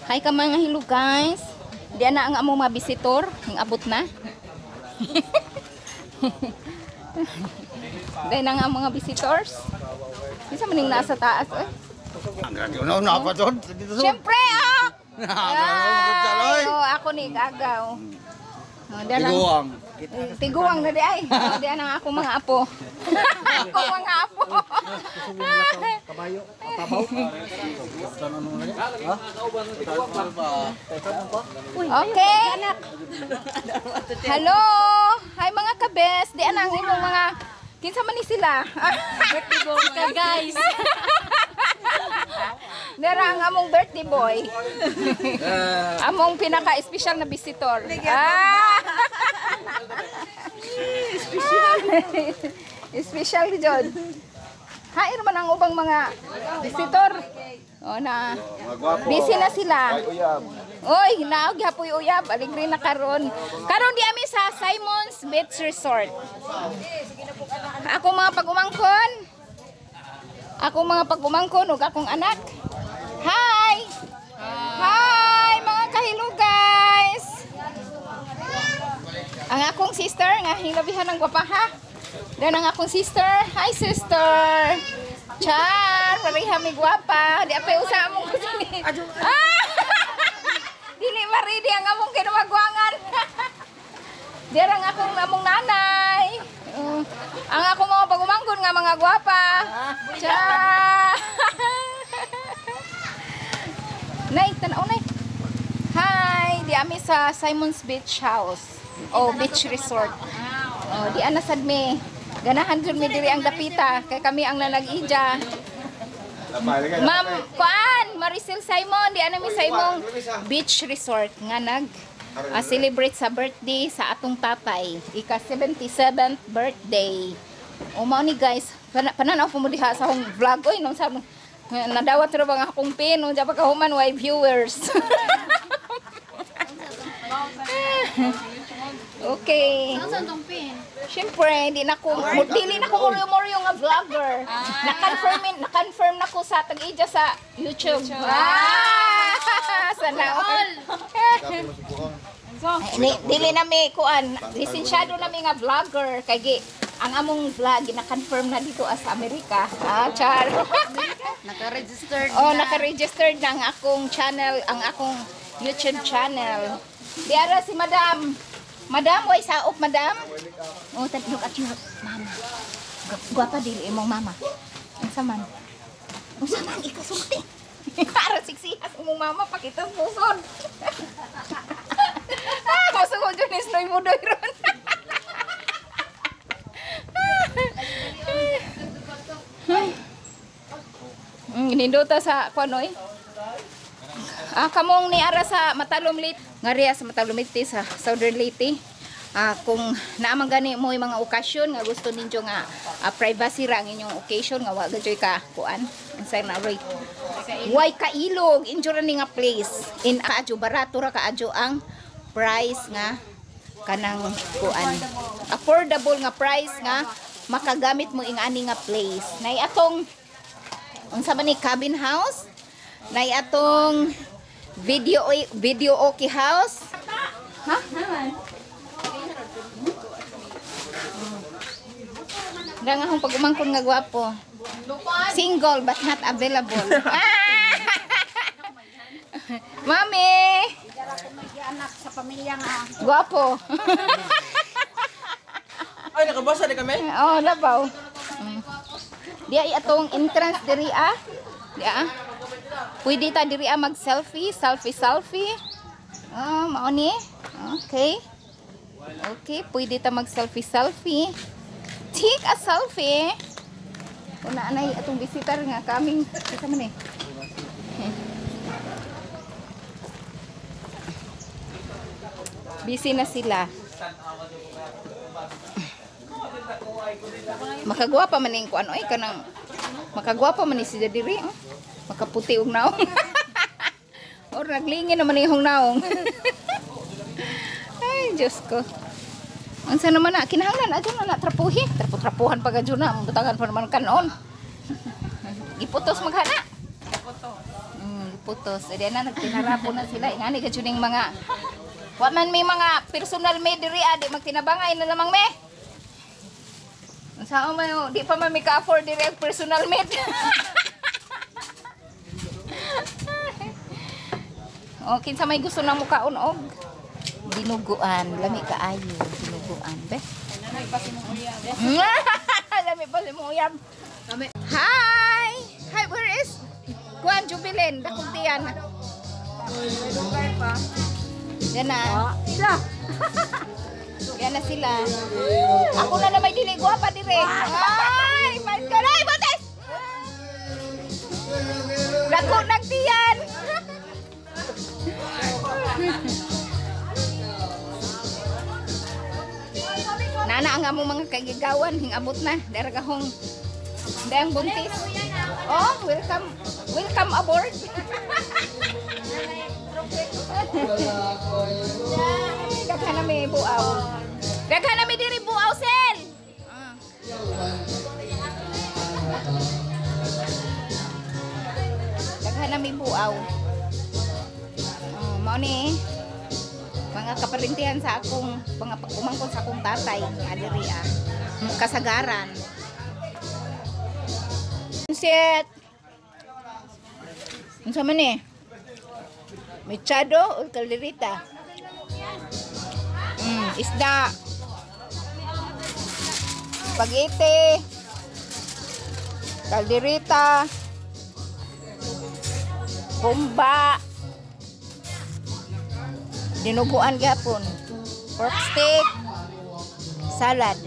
Hi ka mga hilo guys. Di na ang among mga visitor, ang abot na. Dahil na nga ang mga visitors. Isa maning nasa taas eh. Ang radyo na pa doon. Siyempre Ay, ako ni Gagaw. Tiguang. Tiguang na di ay. Di ang ako mga apo. Ako mga apo. Kabayo, tabaw. Okay. Hello. Hi mga kabes. Di ang imong mga kinsa man ni sila. Ka guys. Dara ang among birthday boy. Among pinaka-special na visitor. Special John. Hair man ang ubang mga visitor. O na. Busy na sila. Oy, naog hapoy uyab, aligre na karon. Karon di ami sa Simon's Beach Resort. Ako mga pag-umangkon. Ako mga pag-umangkon ug akong anak. Hi! Hi mga kahilo guys. Ang akong sister nga hilabihan ng gwapaha. Dan ang akong sister. Hi sister. Char, pareha mi gwapa. Di apay usa among kusini. Dili maridi ang among kinawagwangan. Derang akong among nanay. Ang ako mga pagumanggon nga mga gwapa. Char. Nay, tanaw nay. Hi, di ami sa Simon's Beach House. O Beach Resort. O di ana sad mi. Ganahan jud mi diri ang dapita kay kami ang nanag-ija. Ma'am, kuan, Maricel Simon, di ana mi sa imong Beach Resort nga nag celebrate sa birthday sa atong tatay. Ika 77th birthday. O mao ni guys, pananaw po mo diha sa akong vlog oy nung sa nadawat ra bang akong pin unsa pa kahuman way viewers. Okay. Saan tong pin? Siyempre, dili na ko muryo nga vlogger. Na-confirm na ko sa tag-ija sa YouTube. Sana all. Dili na mi kuan, lisensyado na mi nga vlogger kay ang among vlog na-confirm na dito sa Amerika. Char. Naka-registered Oh, naka-registered na ang akong channel, ang akong YouTube channel. Diara si Madam. Madam, way saop, Madam. Oh, look at your mama. Gwapa dili imong mama. Unsa man? Unsa man ikasulti? Para siksihas imong mama pakita pusod. Masugod yun is noy mo doy ron. Nindota sa kuanoy. Kamong ni ara sa Matalom Leyte, ngariya sa Matalom Leyte sa Southern Leyte. Kung naamang gani mo yung mga okasyon nga gusto ninyo nga privacy ra ang inyong occasion nga wa gadyoy ka kuan inside na rate. Way kailog injo ra ni nga place. In kaadyo barato ra kaadyo ang price nga kanang kuan. Affordable nga price nga makagamit mo ing ani nga place. Nay atong unsa man ni cabin house? Nay atong video okay house. Ha? Dang akong pag-umangkon nga gwapo. Single but not available. Mami! anak sa pamilya nga. Gwapo. Ay, nakabasa di kami? Oh, labaw. Diya atong entrance diri Diya. Pwede ta diri mag-selfie, selfie. Mao ni. Okay. Okay, pwede ta mag-selfie. Take a selfie. Una anay atong visitor nga kaming kita man eh. Busy na sila. Makagwapa man ning kuan oy kanang makagwapa man ni si diri. Makaputi og naong. Or naglingin naman yung naong. Ay, Diyos ko. Unsa naman na, kinahanglan adyo na trapuhi. Trapuhan pa gadyo na, butangan pa naman kanon. Iputos maghana. putos. E na nagtinarapon na sila. Ingani ka yung mga wa man may mga personal maid diri adi magtinabangay na lamang me. Saan mo di pa man may ka-afford diri ang personal maid. O kinsa may gusto nang mukaon og dinuguan, lami kaayo, dinuguan be. Lami pa si mong uyab. Lami pa si mong uyab. Hi! Hi, where is Kuan Jubilin? Dakong tiyan. Yan na. Sila. Yan na sila. Ako na may dili guwapa dire. Ay, magkaray botes. Dako nagtiyan. Nana ang among mga kagigawan hingabot na daragahong dayang buntis. Oh, welcome. Welcome aboard. Daghan na may buaw. Daghan na may diri buaw sel. Daghan na may buaw. Mao ni mga kaparintihan sa akong mga umangkon sa akong tatay nga diri kasagaran. Set. Unsa man ni? Mechado o kalderita? Isda. Spaghetti. Kalderita. Bomba. Dinuguan gapon. Pork steak. Salad.